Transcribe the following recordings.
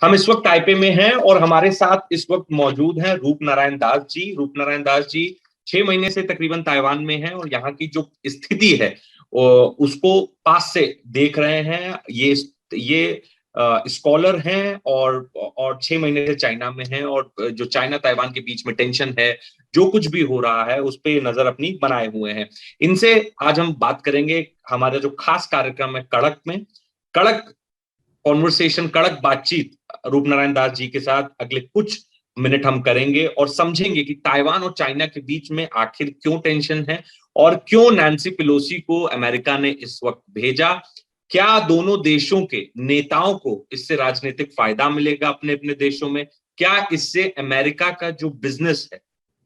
हम इस वक्त ताइपे में हैं और हमारे साथ इस वक्त मौजूद हैं रूप नारायण दास जी। रूप नारायण दास जी 6 महीने से तकरीबन ताइवान में हैं और यहाँ की जो स्थिति है उसको पास से देख रहे हैं। ये स्कॉलर हैं और 6 महीने से चाइना में हैं और जो चाइना ताइवान के बीच में टेंशन है, जो कुछ भी हो रहा है उस पर नजर अपनी बनाए हुए हैं। इनसे आज हम बात करेंगे। हमारा जो खास कार्यक्रम है कड़क में, कड़क कॉन्वर्सेशन, कड़क बातचीत रूप नारायण दास जी के साथ अगले कुछ मिनट हम करेंगे और समझेंगे कि ताइवान और चाइना के बीच में आखिर क्यों टेंशन है और क्यों नैन्सी पेलोसी को अमेरिका ने इस वक्त भेजा। क्या दोनों देशों के नेताओं को इससे राजनीतिक फायदा मिलेगा अपने अपने देशों में? क्या इससे अमेरिका का जो बिजनेस है,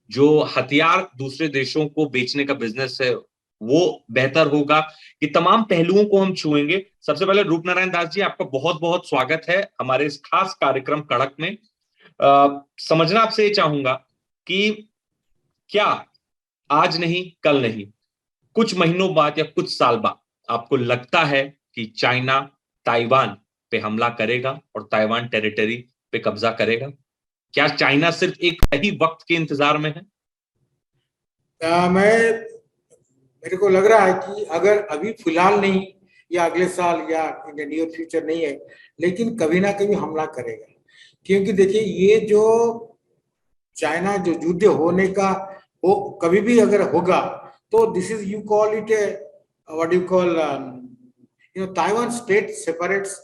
जो हथियार दूसरे देशों को बेचने का बिजनेस है, वो बेहतर होगा? कि तमाम पहलुओं को हम छुएंगे। सबसे पहले रूप नारायण दास जी, आपका बहुत बहुत स्वागत है हमारे इस खास कार्यक्रम कड़क में। समझना आपसे ये चाहूंगा कि क्या आज नहीं कल नहीं, कुछ महीनों बाद या कुछ साल बाद आपको लगता है कि चाइना ताइवान पे हमला करेगा और ताइवान टेरिटरी पे कब्जा करेगा? क्या चाइना सिर्फ एक सही वक्त के इंतजार में है? मेरे को लग रहा है कि अगर अभी फिलहाल नहीं या अगले साल या इन द नियर फ्यूचर नहीं है, लेकिन कभी ना कभी हमला करेगा। क्योंकि देखिए, ये जो चाइना जो युद्ध होने का वो कभी भी अगर होगा तो this is, you call it a what you call, Taiwan state separates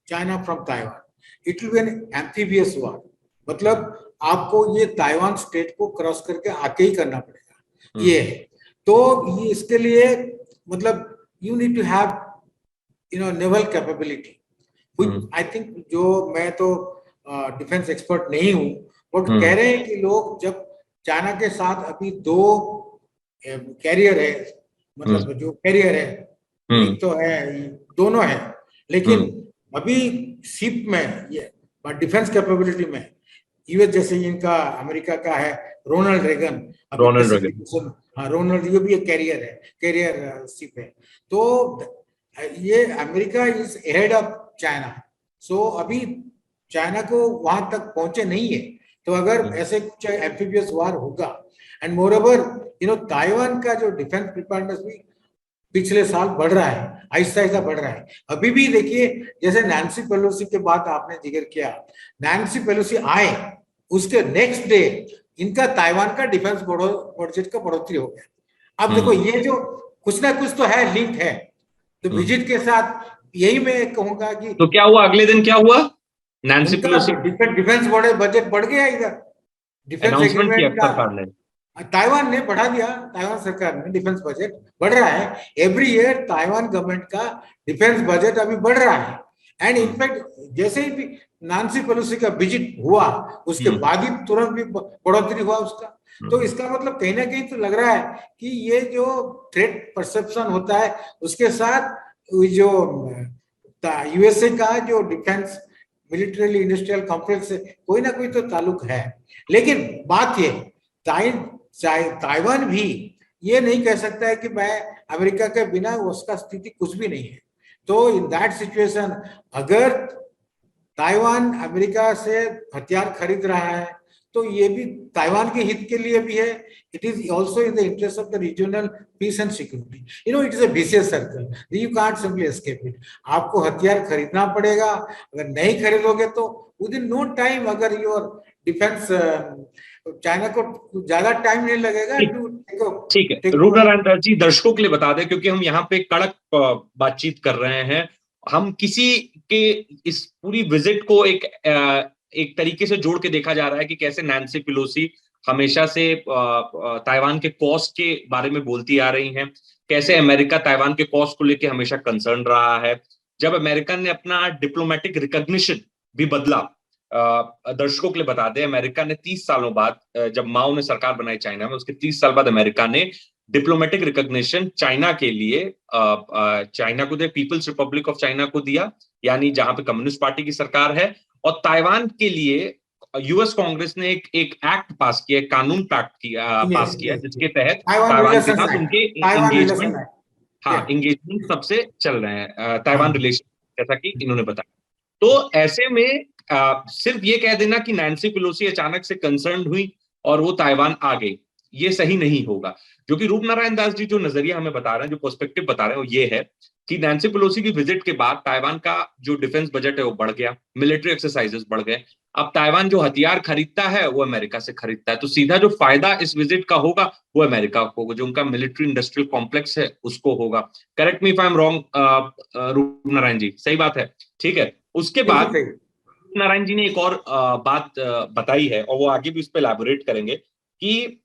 China from Taiwan, it will be an amphibious war. मतलब आपको ये ताइवान स्टेट को क्रॉस करके आके ही करना पड़ेगा। ये है तो ये इसके लिए मतलब you need to have naval capability. I think, जो मैं तो डिफेंस एक्सपर्ट नहीं हूँ, बट कह रहे हैं कि लोग जब चाइना के साथ अभी दो कैरियर है, मतलब जो कैरियर है एक तो है, दोनों है, लेकिन अभी शिप में ये डिफेंस कैपेबिलिटी में यूएस जैसे इनका अमेरिका का है रोनाल्ड रेगन। हाँ, रोनाल्ड, ये भी एक कैरियर है, कैरियर शिप है। तो ये America is ahead of China. So अभी चाइना को वहां तक पहुंचे नहीं है। तो अगर ऐसे कुछ एम्फीबियस वार होगा, एंड मोर ओवर ताइवान का जो डिफेंस प्रिपेयर्डनेस भी पिछले साल बढ़ रहा है, आहिस्ता आहिस्ता बढ़ रहा है। अभी भी देखिए, जैसे नैन्सी पेलोसी के बाद आपने जिक्र किया, नैन्सी पेलोसी आए उसके नेक्स्ट डे इनका ताइवान का डिफेंस बजट का बढ़ोतरी हो गया। अब देखो, ये जो कुछ ना कुछ तो है, लिंक है। तो विजिट के साथ यही मैं कहूंगा कि तो क्या हुआ अगले दिन? क्या हुआ? नैन्सी पेलोसी डिफेंस बजट बढ़ गया, इधर डिफेंस एग्रीमेंट का सरकार ने, ताइवान ने बढ़ा दिया। ताइवान सरकार ने डिफेंस बजट बढ़ रहा है। एवरी ईयर ताइवान गवर्नमेंट का डिफेंस बजट अभी बढ़ रहा है। एंड इनफैक्ट जैसे ही नैन्सी पेलोसी का विजिट हुआ उसके बाद ही तुरंत भी बढ़ोतरी हुआ उसका। तो इसका मतलब कहीं ना कहीं तो लग रहा है कि ये जो थ्रेट परसेप्शन होता है उसके साथ जो यूएसए का जो डिफेंस मिलिट्री इंडस्ट्रियल कॉम्प्लेक्स से कोई ना कोई तो ताल्लुक है। लेकिन बात ये, ताइवान भी ये नहीं कह सकता है कि मैं अमेरिका के बिना उसका स्थिति कुछ भी नहीं है। तो इन दैट सिचुएशन, अगर ताइवान अमेरिका से हथियार खरीद रहा है तो ये भी ताइवान के हित के लिए भी है। It is also in the interest of the regional piece and security. It is a vicious circle, you can't simply escape it. आपको हथियार खरीदना पड़ेगा। अगर नहीं खरीदोगे तो विद इन नो टाइम, अगर योर डिफेंस, चाइना को ज्यादा टाइम नहीं लगेगा। ठीक है रूप नारायण दास जी, दर्शकों के लिए बता दें, क्योंकि हम यहाँ पे कड़क बातचीत कर रहे हैं। हम किसी के इस पूरी विजिट को एक तरीके से जोड़ के देखा जा रहा है कि कैसे नैन्सी पेलोसी हमेशा से ताइवान के कॉस्ट के बारे में बोलती आ रही हैं, कैसे अमेरिका ताइवान के कॉस्ट को लेकर हमेशा कंसर्न रहा है। जब अमेरिका ने अपना डिप्लोमेटिक रिकॉग्निशन भी बदला, दर्शकों के लिए बता दें, अमेरिका ने 30 सालों बाद, जब माओ ने सरकार बनाई चाइना में, उसके 30 साल बाद अमेरिका ने डिप्लोमेटिक रिकॉग्निशन चाइना के लिए चाइना को दे, पीपल्स रिपब्लिक ऑफ चाइना को दिया, यानी जहां पे कम्युनिस्ट पार्टी की सरकार है। और ताइवान के लिए यूएस कांग्रेस ने एक एक्ट पास किया, कानून पास किया, जिसके तहत ताइवान के साथ उनके एंगेजमेंट, हाँ, एंगेजमेंट सबसे चल रहे हैं, ताइवान रिलेशन, जैसा कि इन्होंने बताया। तो ऐसे में सिर्फ ये कह देना कि नैन्सी पेलोसी अचानक से कंसर्न हुई और वो ताइवान आ गई, ये सही नहीं होगा। जो कि रूप नारायण दास जी जो नजरिया हमें बता रहे हैं, जो पर्सपेक्टिव बता रहे हैं, वो ये है कि नैन्सी पेलोसी की विजिट के बाद ताइवान का जो डिफेंस बजट है वो बढ़ गया, मिलिट्री एक्सरसाइजेस बढ़ गए। अब ताइवान जो हथियार खरीदता है वो अमेरिका से खरीदता है, तो सीधा जो फायदा इस विजिट का होगा वो अमेरिका को होगा, जो उनका मिलिट्री इंडस्ट्रियल कॉम्प्लेक्स है उसको होगा। Correct me if I am wrong रूप नारायण जी, सही बात है? ठीक है। उसके बिल्कुल बाद सही। नारायण जी ने एक और बात बताई है, और वो आगे भी उस पर एलैबोरेट करेंगे कि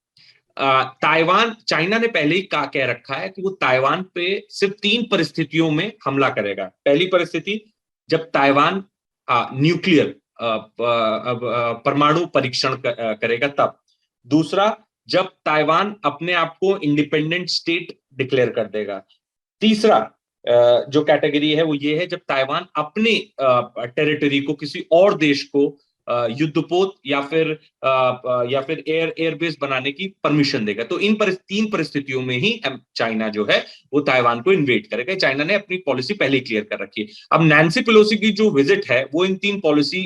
ताइवान, चाइना ने पहले ही कह रखा है कि वो ताइवान पे सिर्फ 3 परिस्थितियों में हमला करेगा। पहली परिस्थिति, जब ताइवान न्यूक्लियर परमाणु परीक्षण करेगा तब। दूसरा, जब ताइवान अपने आप को इंडिपेंडेंट स्टेट डिक्लेयर कर देगा। तीसरा जो कैटेगरी है वो ये है, जब ताइवान अपने टेरिटरी को किसी और देश को युद्धपोत या फिर एयरबेस बनाने की परमिशन देगा। तो इन 3 परिस्थितियों में ही चाइना जो है वो ताइवान को इन्वेड करेगा। चाइना ने अपनी पॉलिसी पहले ही क्लियर कर रखी है। अब नैन्सी पेलोसी की जो विजिट है वो इन 3 पॉलिसी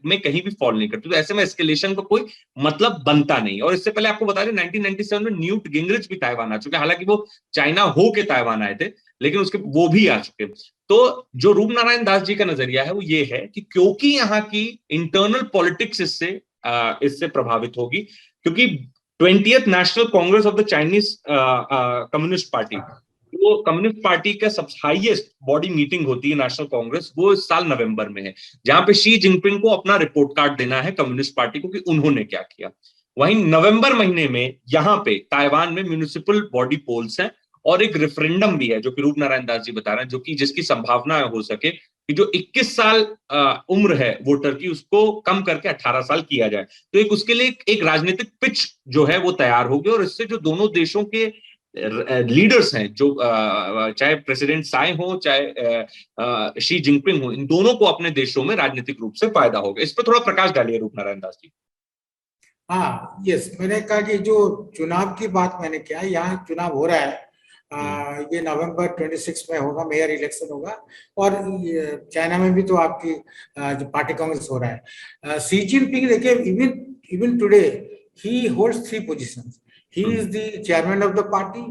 में कहीं भी फॉल नहीं करती, तो ऐसे में एस्केलेशन का कोई मतलब बनता नहीं। और इससे पहले आपको बता दें 1997 में न्यूट गिंगरिच भी ताइवान आ चुके, हालांकि वो चाइना हो के ताइवान आए थे, लेकिन उसके वो भी आ चुके। तो जो रूप नारायण दास जी का नजरिया है वो ये है कि क्योंकि यहाँ की इंटरनल पॉलिटिक्स इससे प्रभावित होगी, क्योंकि 20th national Congress of the Chinese communist party, वो कम्युनिस्ट पार्टी का सबसे हाईएस्ट बॉडी मीटिंग होती है नेशनल कांग्रेस, वो इस साल नवंबर में है, जहां पे शी जिनपिंग को अपना रिपोर्ट कार्ड देना है कम्युनिस्ट पार्टी को कि उन्होंने क्या किया। वहीं नवंबर महीने में यहाँ पे ताइवान में म्यूनिसिपल बॉडी पोल्स हैं और एक रेफरेंडम भी है, जो कि रूप नारायण दास जी बता रहे हैं, जो कि जिसकी संभावना हो सके कि जो 21 साल उम्र है वोटर की उसको कम करके 18 साल किया जाए। तो एक उसके लिए एक राजनीतिक पिच जो है वो तैयार होगी, और इससे जो दोनों देशों के लीडर्स हैं, जो चाहे प्रेसिडेंट साई हो चाहे शी जिनपिंग हो, इन दोनों को अपने देशों में राजनीतिक रूप से फायदा होगा। इस पर थोड़ा प्रकाश डालिए रूप नारायण दास जी। हाँ, यस, मैंने कहा कि जो चुनाव की बात मैंने किया, यहाँ चुनाव हो रहा है, ये नवंबर 26 में होगा, मेयर इलेक्शन होगा। और चाइना में भी तो आपकी जो पार्टी कांग्रेस हो रहा है। शी जिनपिंग देखिए, even today he holds 3 positions. He is the chairman of the party,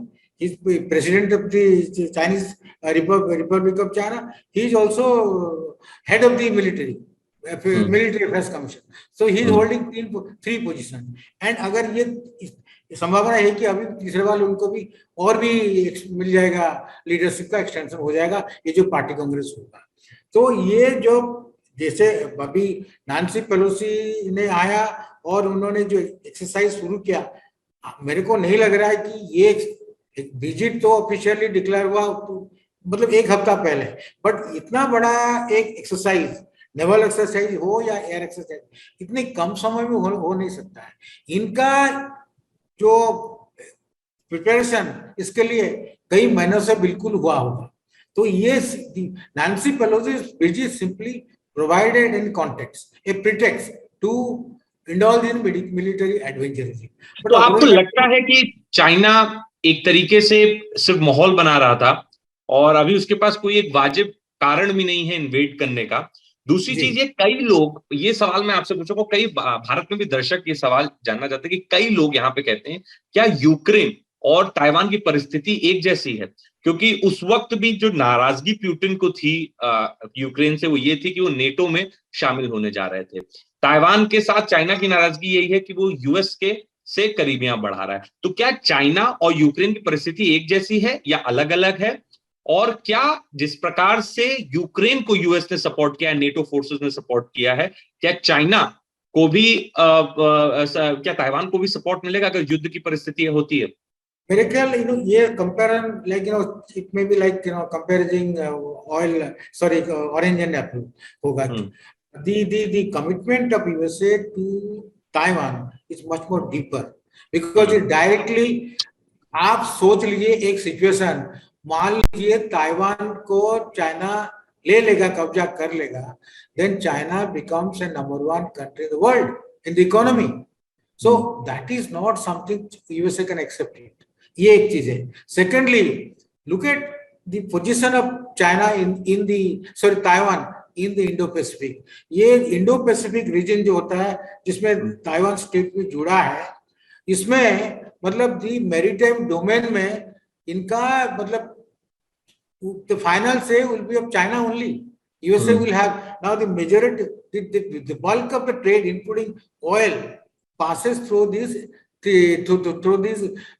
he is president of the Chinese Republic of China. He is also head of the military affairs commission. So he is holding 3 positions. And अगर ये संभावना है कि अभी तीसरे वाले उनको भी और भी मिल जाएगा, लीडरशिप का एक्सटेंशन हो जाएगा, ये जो पार्टी कांग्रेस होगा। तो ये जो जैसे अभी नैन्सी पेलोसी ने आया और उन्होंने जो एक्सरसाइज शुरू किया, मेरे को नहीं लग रहा है कि ये विजिट तो ऑफिशियली डिक्लेयर हुआ मतलब 1 हफ्ता पहले, बट इतना बड़ा एक एक्सरसाइज, नेवल एक्सरसाइज हो या एयर एक्सरसाइज, इतने कम समय में हो नहीं सकता है। इनका जो प्रिपरेशन इसके लिए कई महीनों से बिल्कुल हुआ होगा। तो ये Nancy Pelosi visit simply provided in context a pretext to indulge in military adventurism. तो आपको लगता है कि चाइना एक तरीके से सिर्फ माहौल बना रहा था और अभी उसके पास कोई एक वाजिब कारण भी नहीं है इन्वेड करने का? दूसरी चीज, ये कई लोग, ये सवाल मैं आपसे पूछूंगा, कई भारत में भी दर्शक ये सवाल जानना चाहते हैं कि कई लोग यहाँ पे कहते हैं क्या यूक्रेन और ताइवान की परिस्थिति एक जैसी है? क्योंकि उस वक्त भी जो नाराजगी पुतिन को थी यूक्रेन से, वो ये थी कि वो नेटो में शामिल होने जा रहे थे। ताइवान के साथ चाइना की नाराजगी यही है कि वो यूएस के से करीबियां बढ़ा रहा है। तो क्या चाइना और यूक्रेन की परिस्थिति एक जैसी है या अलग अलग है? और क्या जिस प्रकार से यूक्रेन को यूएस ने सपोर्ट किया है, नेटो फोर्सेस ने सपोर्ट किया है, क्या चाइना को भी क्या ताइवान को भी सपोर्ट मिलेगा अगर युद्ध की परिस्थिति होती है? मेरे ख्याल ये comparison like it may be like कंपेरिजिंग orange and Apple होगा। the commitment of USA to Taiwan is much more deeper because it directly, आप सोच लीजिए एक सिचुएशन, मान लीजिए ताइवान को चाइना ले लेगा, कब्जा कर लेगा, then China becomes a number 1 country in the world in the economy. So that is not something USA can accept it. ये एक चीज है। Secondly, look at the position of China in the Taiwan in the Indo Pacific. ये Indo Pacific region जो होता है जिसमें Taiwan state भी जुड़ा है, इसमें मतलब दी मैरीटाइम डोमेन में इनका मतलब the final say will be of China only. USA will have now the majority, the bulk of the trade, including oil, passes through this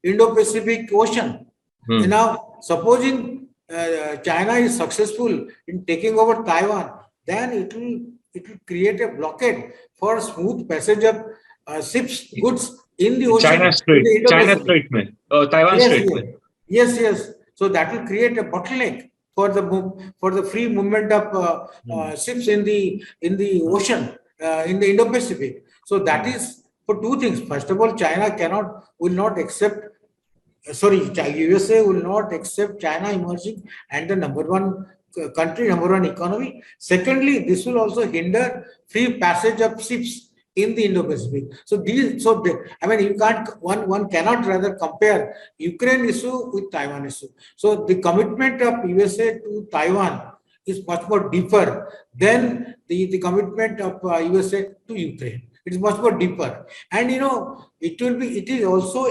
Indo-Pacific Ocean. And now, supposing China is successful in taking over Taiwan, then it will create a blockade for smooth passage of ships, goods in the ocean. China Strait, Taiwan Strait. Yes. So that will create a bottleneck for the free movement of ships in the ocean, in the Indo-Pacific. So that is for two things. First of all, USA will not accept China emerging and the number one country, number one economy. Secondly, this will also hinder free passage of ships in the Indo-Pacific. You can't, one cannot rather compare Ukraine issue with Taiwan issue. So the commitment of USA to Taiwan is much more deeper than the commitment of USA to Ukraine. It is much more deeper. And it is also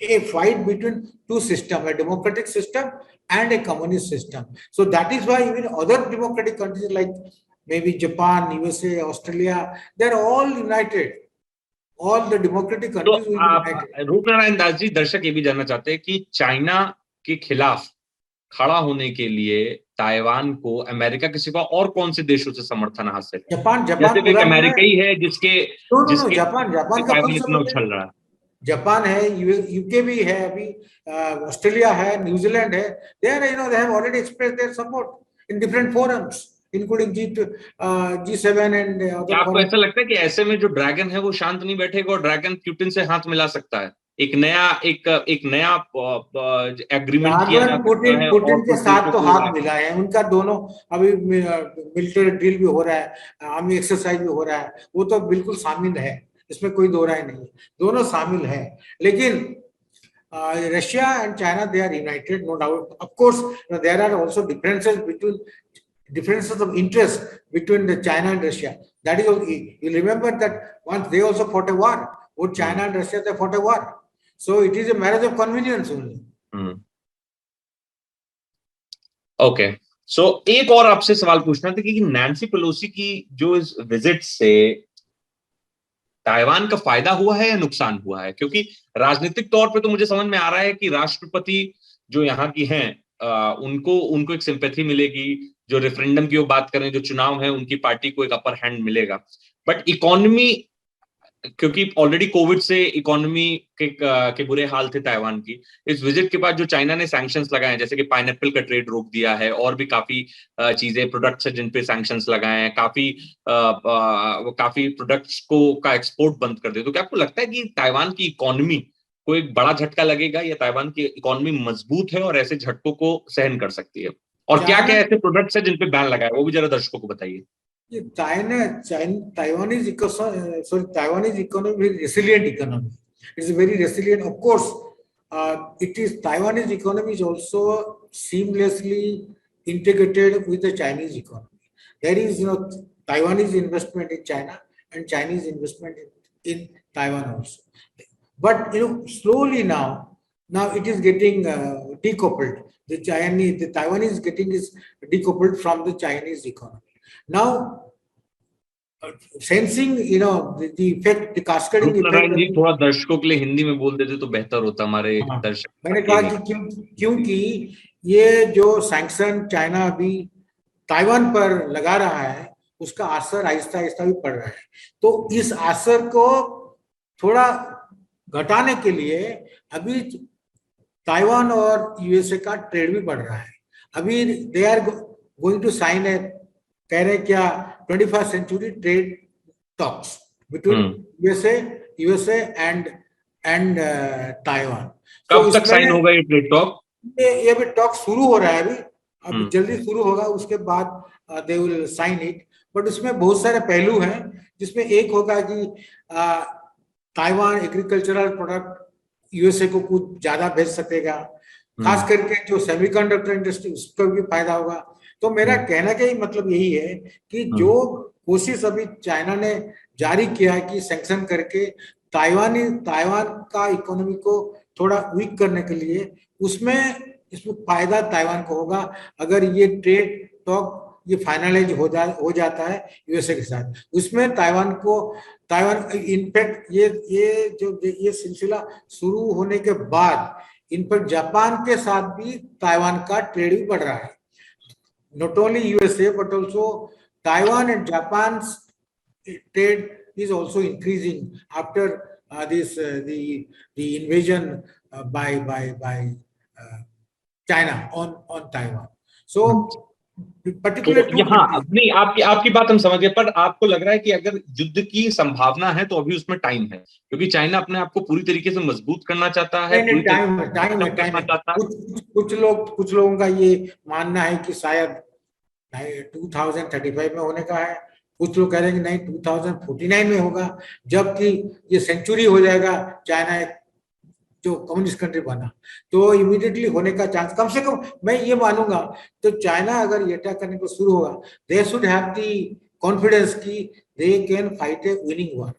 a fight between two systems, a democratic system and a communist system. So that is why even other democratic countries like maybe Japan, USA, Australia, they're all united. All the democratic countries will be united. Rupnarayan Das ji, दर्शक ये भी जानना चाहते हैं कि China के खिलाफ खड़ा होने के लिए ताइवान को अमेरिका के सिवा और कौन से देशों से समर्थन हासिल है? जापान अमेरिका ही है जिसके जापान का इतना उछल रहा है। जापान है, यूके भी है, अभी ऑस्ट्रेलिया है, न्यूजीलैंड है, they have already expressed their support in different forums, including G7 and other. आपको ऐसा लगता है कि ऐसे में जो ड्रैगन है वो शांत नहीं बैठेगा और ड्रैगन पुतिन से हाथ मिला सकता है? एक नया एग्रीमेंट किया जा सकता है। पुतिन के साथ तो हाथ मिला है उनका, दोनों अभी मिलिट्री ड्रिल भी हो रहा है, आर्मी एक्सरसाइज भी हो रहा है, वो तो बिल्कुल शामिल है, इसमें कोई दो राय नहीं है, दोनों शामिल है। लेकिन Russia and China, they are united, no doubt. Of course there are also differences of interest between the China and Russia. That is, you remember that once they also fought a war. Both China and Russia, they fought a war. So it is a marriage of convenience only. Okay. So एक और आपसे सवाल पूछना था कि Nancy Pelosi की जो इस विजिट से ताइवान का फायदा हुआ है या नुकसान हुआ है? क्योंकि राजनीतिक तौर पे तो मुझे समझ में आ रहा है कि राष्ट्रपति जो यहाँ की हैं उनको एक सिंपैथी मिलेगी, जो रेफरेंडम की वो बात करें, जो चुनाव है उनकी पार्टी को एक अपर हैंड मिलेगा। बट इकोनॉमी, क्योंकि ऑलरेडी कोविड से इकोनॉमी के बुरे हाल थे ताइवान की, इस विजिट के बाद जो चाइना ने सैंक्शंस लगाए हैं, जैसे कि पाइनएप्पल का ट्रेड रोक दिया है और भी काफी चीजें, प्रोडक्ट्स है जिन पे सैंक्शंस लगाए हैं, काफी प्रोडक्ट्स का एक्सपोर्ट बंद कर दिया, तो क्या आपको लगता है कि ताइवान की इकोनॉमी को एक बड़ा झटका लगेगा या ताइवान की इकोनॉमी मजबूत है और ऐसे झटकों को सहन कर सकती है? और क्या क्या ऐसे प्रोडक्ट्स है जिन पे बैन लगाया है, वो भी जरा दर्शकों को बताइए। Taiwanese economy, very resilient economy. It's very resilient. Of course, Taiwanese economy is also seamlessly integrated with the Chinese economy. There is, Taiwanese investment in China and Chinese investment in Taiwan also. But slowly now it is getting decoupled. The Taiwanese is getting decoupled from the Chinese economy. Now, sensing, the effect, the cascading effect. जी थोड़ा दर्शकों के लिए हिंदी में बोल देते तो बेहतर होता, हमारे दर्शक। मैंने कहा कि क्योंकि ये जो सैंक्शन चाइना अभी ताइवान पर लगा रहा है, उसका असर आहिस्ता आहिस्ता भी पड़ रहा है। तो इस असर को थोड़ा घटाने के लिए अभी ताइवान और यूएसए का ट्रेड भी बढ़ रहा है। अभी they are going to sign कह रहे क्या 21st century trade talks between USA and Taiwan. कब तक साइन होगा ये ट्रेड टॉक? ये अभी टॉक शुरू हो रहा है, अभी जल्दी शुरू होगा, उसके बाद they will sign it. But उसमें बहुत सारे पहलू हैं, जिसमें एक होगा कि ताइवान एग्रीकल्चरल प्रोडक्ट यूएसए को कुछ ज्यादा भेज सकेगा, खास करके जो सेमीकंडक्टर इंडस्ट्री, उसको भी फायदा होगा। तो मेरा कहने का ही मतलब यही है कि जो कोशिश अभी चाइना ने जारी किया है कि सैंक्शन करके ताइवान का इकोनॉमी को थोड़ा वीक करने के लिए, इसमें फायदा ताइवान को होगा अगर ये ट्रेड टॉक ये फाइनलाइज हो जाता है यूएसए के साथ। उसमें ताइवान इनफैक्ट ये सिलसिला शुरू होने के बाद इनफैक्ट जापान के साथ भी ताइवान का ट्रेड भी बढ़ रहा है। Not only USA but also Taiwan and Japan trade is also increasing after the invasion by China on Taiwan. So particular तो यहाँ नहीं, आपकी बात हम समझ गए, पर आपको लग रहा है कि अगर युद्ध की संभावना है तो अभी उसमें टाइम है, क्योंकि चाइना अपने आप को पूरी तरीके से मजबूत करना चाहता है, टाइम है। कुछ लोगों का ये मानना है कि शायद 2035 में होने का है, कुछ लोग कह रहे हैं कि नहीं 2049 में होगा, जबकि ये सेंचुरी हो जाएगा चाइना जो कम्युनिस्ट कंट्री बना, तो इमीडिएटली होने का चांस कम से कम मैं ये मानूंगा। तो चाइना अगर ये अटैक करने को शुरू होगा, they should have the confidence कि they can fight a winning war.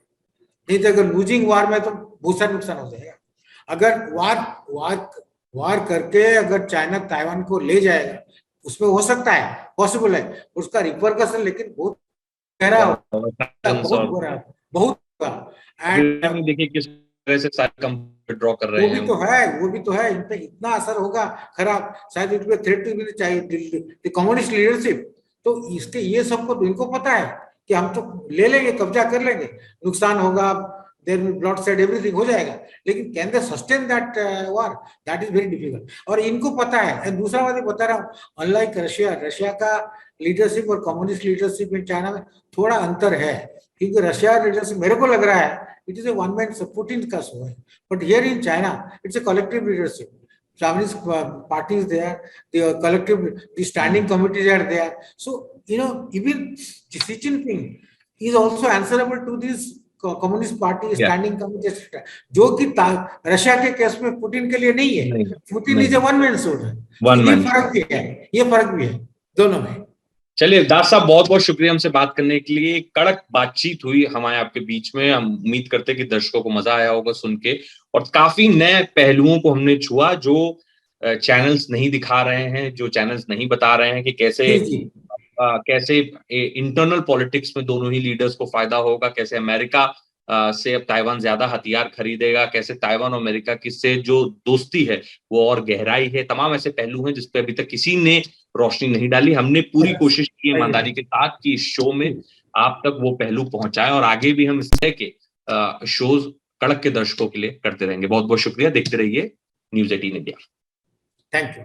नहीं तो अगर लूजिंग वार में तो बहुत सारा नुकसान हो जाएगा। अगर वार करके अगर चाइना ताइवान को ले जाएगा, उसमें हो सकता है, पॉसिबल है, उसका रिपरकशन लेकिन बहुत गहरा होगा, बहुत एंड देखिए किस तरह से सारे कंपनी ड्रॉ कर रहे हैं। वो भी तो है, इन पे इतना असर होगा खराब, शायद इट पे थ्रेट भी चाहिए कम्युनिस्ट लीडरशिप। तो इसके ये सबको तो इनको पता है कि हम तो ले लेंगे, कब्जा कर लेंगे, नुकसान होगा, देयर विल ब्लॉडशेड, एवरीथिंग हो जाएगा, लेकिन can they sustain that war? That is very difficult. और इनको पता है। दूसरा बात बता रहा हूँ, अनलाइक रशिया का लीडरशिप और कम्युनिस्ट लीडरशिप इन चाइना में थोड़ा अंतर है, क्योंकि रशिया लीडरशिप मेरे को लग रहा है it is a one man, Putin का शो है, but here in China it's a collective leadership. Chinese parties there, the collective, the standing committees are there. So even Xi Jinping is also answerable to this communist party standing committee, जो कि Russia के case में Putin के लिए नहीं है। Putin is a one man show है। ये फर्क भी है दोनों में। चलिए दास साहब, बहुत बहुत शुक्रिया हमसे बात करने के लिए। कड़क बातचीत हुई हमारे आपके बीच में। हम उम्मीद करते हैं कि दर्शकों को मजा आया होगा सुन के, और काफी नए पहलुओं को हमने छुआ जो चैनल्स नहीं दिखा रहे हैं, जो चैनल्स नहीं बता रहे हैं कि कैसे इंटरनल पॉलिटिक्स में दोनों ही लीडर्स को फायदा होगा, कैसे अमेरिका से अब ताइवान ज्यादा हथियार खरीदेगा, कैसे ताइवान और अमेरिका की से जो दोस्ती है वो और गहराई है। तमाम ऐसे पहलू हैं जिस पे अभी तक किसी ने रोशनी नहीं डाली। हमने पूरी कोशिश की ईमानदारी के साथ कि इस शो में आप तक वो पहलू पहुंचाएं, और आगे भी हम इस तरह के शोज कड़क के दर्शकों के लिए करते रहेंगे। बहुत बहुत शुक्रिया। देखते रहिए News18 इंडिया। Thank you.